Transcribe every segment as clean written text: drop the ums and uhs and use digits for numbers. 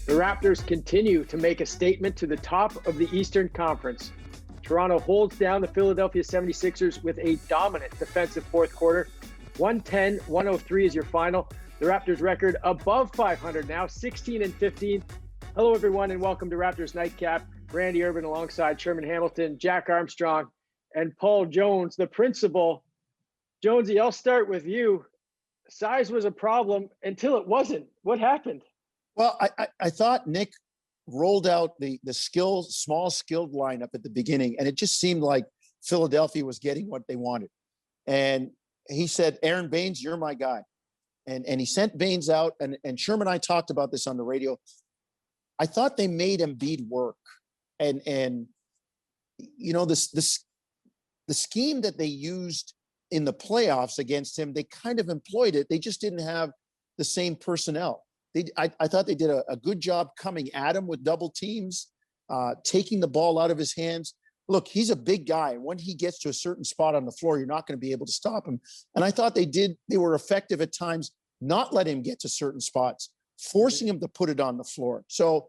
The Raptors continue to make a statement to the top of the Eastern Conference. Toronto holds down the Philadelphia 76ers with a dominant defensive fourth quarter. 110-103 is your final. The Raptors record above 500 now, 16-15. Hello, everyone, and welcome to Raptors Nightcap. Randy Urban alongside Sherman Hamilton, Jack Armstrong, and Paul Jones, the principal. Jonesy, I'll start with you. Size was a problem until it wasn't. What happened? Well, I thought Nick rolled out the small skilled lineup at the beginning, and it just seemed like Philadelphia was getting what they wanted. And he said, Aaron Baines, you're my guy. And he sent Baines out, and Sherman and I talked about this on the radio. I thought they made Embiid work. And you know, the scheme that they used in the playoffs against him, they kind of employed it. They just didn't have the same personnel. I thought they did a good job coming at him with double teams, taking the ball out of his hands. Look, he's a big guy. And when he gets to a certain spot on the floor, you're not going to be able to stop him. And I thought they were effective at times, not letting him get to certain spots, forcing him to put it on the floor. So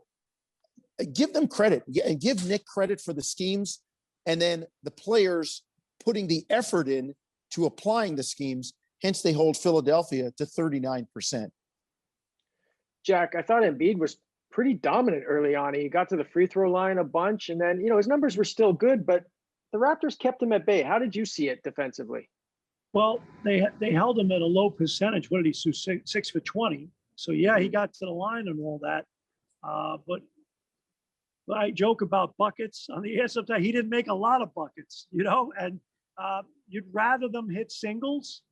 give them credit and give Nick credit for the schemes, and then the players putting the effort in to applying the schemes. Hence, they hold Philadelphia to 39%. Jack, I thought Embiid was pretty dominant early on. He got to the free throw line a bunch, and then, his numbers were still good, but the Raptors kept him at bay. How did you see it defensively? Well, they held him at a low percentage. What did he shoot? 6 for 20. So, yeah, he got to the line and all that. But I joke about buckets. On the answer side, he didn't make a lot of buckets, and you'd rather them hit singles,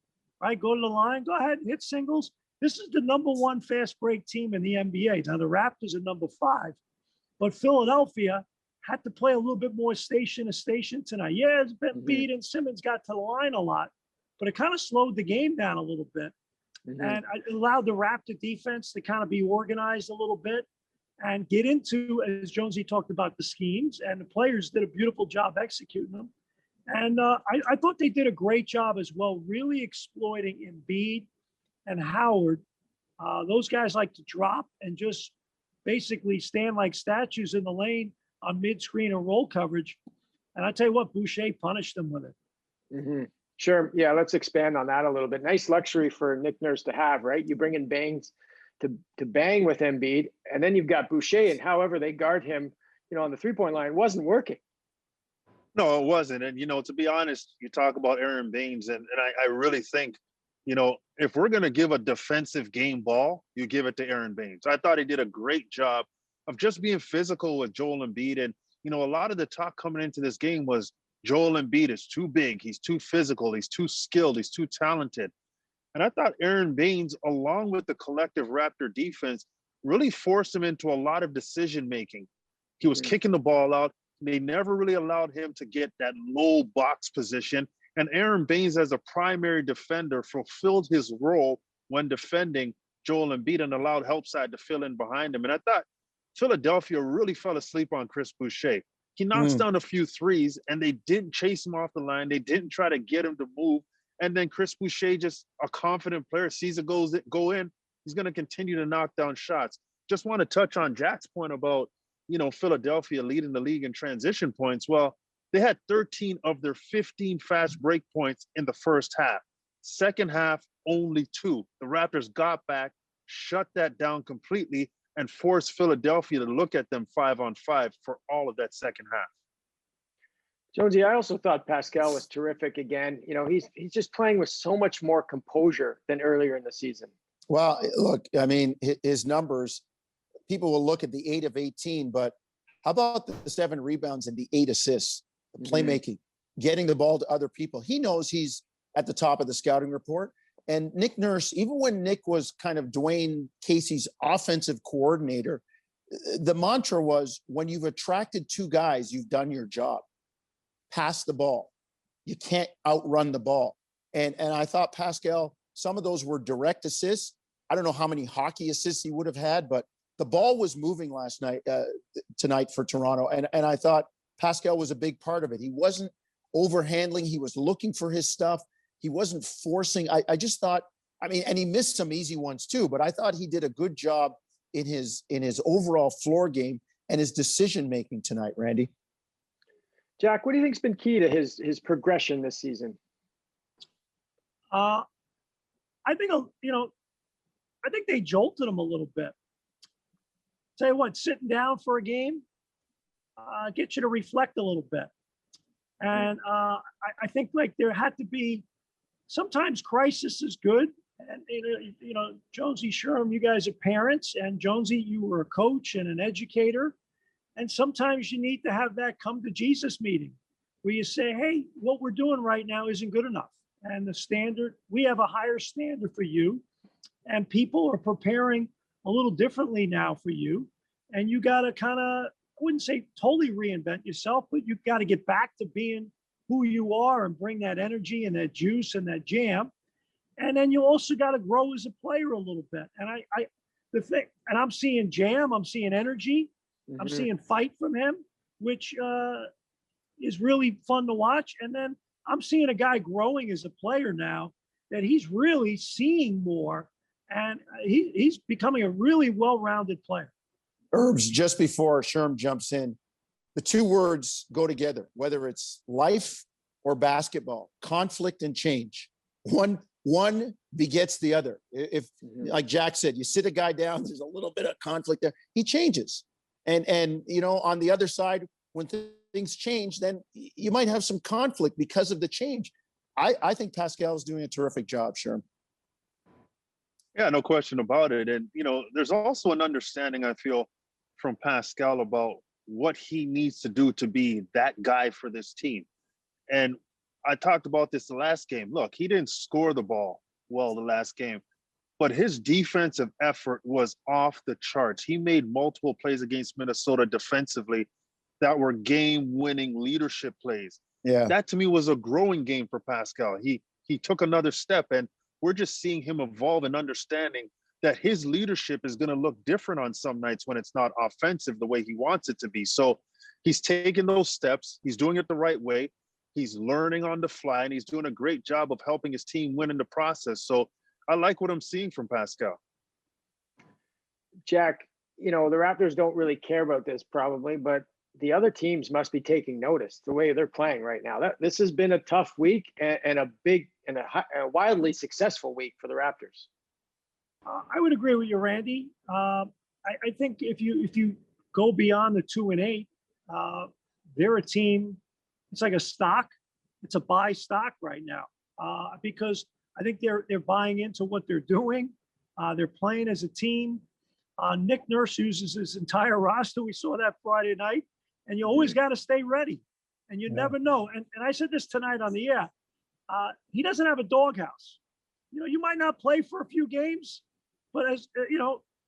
right? Go to the line, go ahead and hit singles. This is the number one fast break team in the NBA. Now, the Raptors are number 5, but Philadelphia had to play a little bit more station to station tonight. Yeah, it's been Embiid and Simmons got to the line a lot, but it kind of slowed the game down a little bit. And it allowed the Raptor defense to kind of be organized a little bit and get into, as Jonesy talked about, the schemes, and the players did a beautiful job executing them. And I thought they did a great job as well, really exploiting Embiid and Howard. Those guys like to drop and just basically stand like statues in the lane on mid-screen or roll coverage. And I tell you what, Boucher punished them with it. Sure. Yeah, let's expand on that a little bit. Nice luxury for Nick Nurse to have, right? You bring in Baines to bang with Embiid, and then you've got Boucher, and however they guard him, on the three-point line, wasn't working. No, it wasn't. And, to be honest, you talk about Aaron Baines, and I really think, if we're going to give a defensive game ball, you give it to Aaron Baines. I thought he did a great job of just being physical with Joel Embiid. And, a lot of the talk coming into this game was Joel Embiid is too big. He's too physical. He's too skilled. He's too talented. And I thought Aaron Baines, along with the collective Raptor defense, really forced him into a lot of decision-making. He was kicking the ball out. They never really allowed him to get that low box position. And Aaron Baines, as a primary defender, fulfilled his role when defending Joel Embiid and allowed help side to fill in behind him. And I thought Philadelphia really fell asleep on Chris Boucher. He knocks down a few threes, and they didn't chase him off the line. They didn't try to get him to move. And then Chris Boucher, just a confident player, sees it go in. He's going to continue to knock down shots. Just want to touch on Jack's point about, Philadelphia leading the league in transition points. Well, they had 13 of their 15 fast break points in the first half. Second half, only 2. The Raptors got back, shut that down completely, and forced Philadelphia to look at them 5-on-5 for all of that second half. Jonesy, I also thought Pascal was terrific again. He's just playing with so much more composure than earlier in the season. Well, look, I mean, his numbers, people will look at the 8 of 18, but how about the 7 rebounds and the 8 assists, the playmaking, getting the ball to other people? He knows he's at the top of the scouting report. And Nick Nurse, even when Nick was kind of Dwayne Casey's offensive coordinator, the mantra was, when you've attracted 2 guys, you've done your job. Pass the ball. You can't outrun the ball. And I thought Pascal, some of those were direct assists. I don't know how many hockey assists he would have had, but the ball was moving tonight for Toronto. And I thought Pascal was a big part of it. He wasn't overhandling. He was looking for his stuff. He wasn't forcing. I I mean, and he missed some easy ones too, but I thought he did a good job in his overall floor game and his decision making tonight, Randy. Jack, what do you think's been key to his progression this season? I think, I think they jolted him a little bit. Tell you what, sitting down for a game, get you to reflect a little bit. And I think like there had to be, sometimes crisis is good. And, Jonesy, Sherman, you guys are parents, and Jonesy, you were a coach and an educator. And sometimes you need to have that come to Jesus meeting where you say, hey, what we're doing right now isn't good enough. And the standard, we have a higher standard for you. And people are preparing a little differently now for you. And you got to kind of, I wouldn't say totally reinvent yourself, but you've got to get back to being who you are and bring that energy and that juice and that jam. And then you also got to grow as a player a little bit. And I'm seeing jam, I'm seeing energy, I'm seeing fight from him, which is really fun to watch. And then I'm seeing a guy growing as a player now that he's really seeing more, and he's becoming a really well-rounded player. Herbs, just before Sherm jumps in, the two words go together, whether it's life or basketball, conflict and change. One begets the other. If, like Jack said, you sit a guy down, there's a little bit of conflict there, he changes. And on the other side, when things change, then you might have some conflict because of the change. I think Pascal is doing a terrific job, Sherm. Yeah, no question about it. And, there's also an understanding, I feel, from Pascal about what he needs to do to be that guy for this team. And I talked about this the last game. Look, he didn't score the ball well the last game, but his defensive effort was off the charts. He made multiple plays against Minnesota defensively that were game-winning leadership plays. Yeah. That to me was a growing game for Pascal. He took another step, and we're just seeing him evolve and understanding that his leadership is going to look different on some nights when it's not offensive the way he wants it to be. So he's taking those steps. He's doing it the right way. He's learning on the fly, and he's doing a great job of helping his team win in the process. So I like what I'm seeing from Pascal. Jack, the Raptors don't really care about this probably, but the other teams must be taking notice the way they're playing right now. This has been a tough week and a big and a wildly successful week for the Raptors. I would agree with you, Randy. I think if you go beyond the 2 and 8, they're a team. It's like a stock. It's a buy stock right now because I think they're buying into what they're doing. They're playing as a team. Nick Nurse uses his entire roster. We saw that Friday night, and you always got to stay ready, and you never know. And I said this tonight on the air. He doesn't have a doghouse. You might not play for a few games, but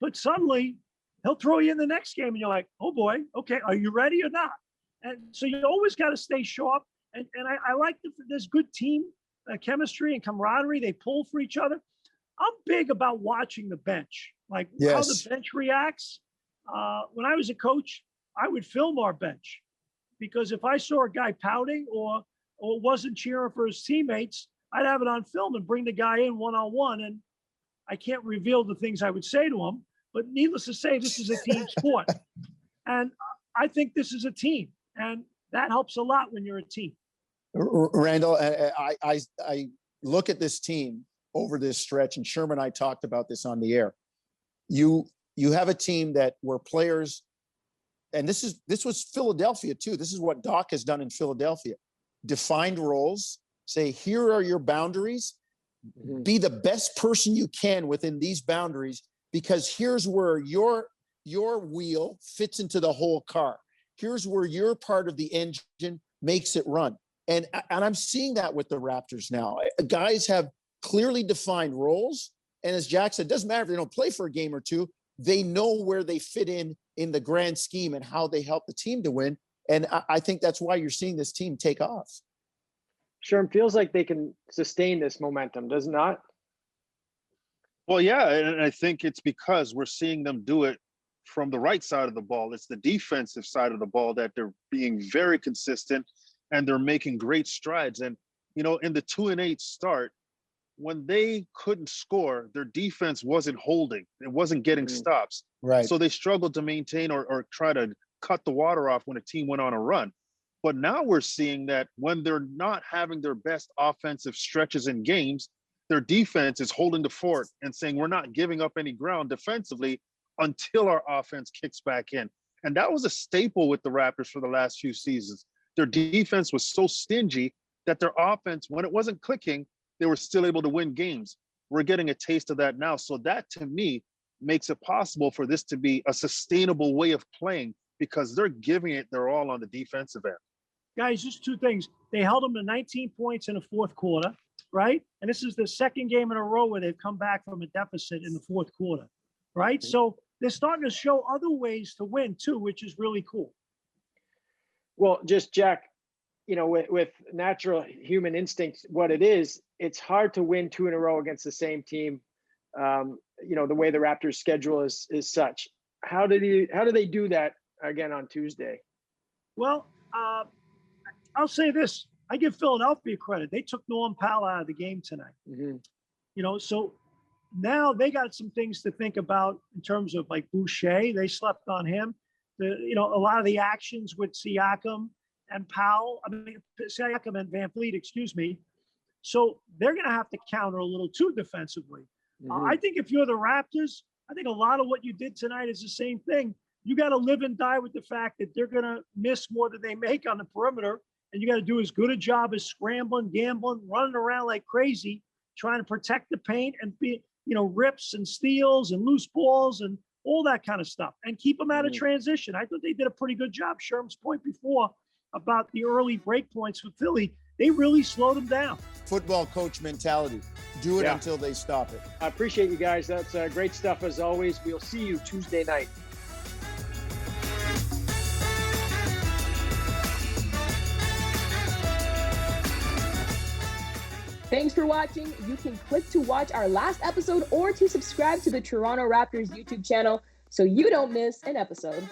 but suddenly he'll throw you in the next game, and you're like, oh boy, okay, are you ready or not? And so you always got to stay sharp. And I like this good team chemistry and camaraderie. They pull for each other. I'm big about watching the bench, like how the bench reacts. When I was a coach, I would film our bench because if I saw a guy pouting or wasn't cheering for his teammates, I'd have it on film and bring the guy in one-on-one. And I can't reveal the things I would say to him, but needless to say, this is a team sport. And I think this is a team, and that helps a lot when you're a team. Randall, I look at this team over this stretch, and Sherman and I talked about this on the air. You have a team that where players, and this was Philadelphia too. This is what Doc has done in Philadelphia. Defined roles, say, here are your boundaries. Be the best person you can within these boundaries, because here's where your wheel fits into the whole car. Here's where your part of the engine makes it run. And I'm seeing that with the Raptors now. Guys have clearly defined roles. And as Jack said, it doesn't matter if they don't play for a game or two. They know where they fit in the grand scheme and how they help the team to win. And I think that's why you're seeing this team take off. Sherm, feels like they can sustain this momentum, does it not? Well, yeah, and I think it's because we're seeing them do it from the right side of the ball. It's the defensive side of the ball that they're being very consistent, and they're making great strides. And, in the 2 and 8 start, when they couldn't score, their defense wasn't holding. It wasn't getting stops. Right. So they struggled to maintain or try to cut the water off when a team went on a run. But now we're seeing that when they're not having their best offensive stretches in games, their defense is holding the fort and saying, we're not giving up any ground defensively until our offense kicks back in. And that was a staple with the Raptors for the last few seasons. Their defense was so stingy that their offense, when it wasn't clicking, they were still able to win games. We're getting a taste of that now. So that, to me, makes it possible for this to be a sustainable way of playing because they're giving it their all on the defensive end. Guys, just two things. They held them to 19 points in the fourth quarter, right? And this is the second game in a row where they've come back from a deficit in the fourth quarter, right? So they're starting to show other ways to win too, which is really cool. Well, just Jack, with natural human instinct, what it is, it's hard to win 2 in a row against the same team. The way the Raptors schedule is such. How do they do that again on Tuesday? Well, I'll say this. I give Philadelphia credit. They took Norm Powell out of the game tonight. So now they got some things to think about in terms of like Boucher. They slept on him. A lot of the actions with Siakam and Siakam and VanVleet, excuse me. So they're going to have to counter a little too defensively. I think if you're the Raptors, I think a lot of what you did tonight is the same thing. You got to live and die with the fact that they're going to miss more than they make on the perimeter. And you got to do as good a job as scrambling, gambling, running around like crazy, trying to protect the paint and be, rips and steals and loose balls and all that kind of stuff, and keep them out of transition. I thought they did a pretty good job. Sherman's point before about the early break points with Philly, they really slowed them down. Football coach mentality. Do it until they stop it. I appreciate you guys. That's great stuff as always. We'll see you Tuesday night. Thanks for watching. You can click to watch our last episode or to subscribe to the Toronto Raptors YouTube channel so you don't miss an episode.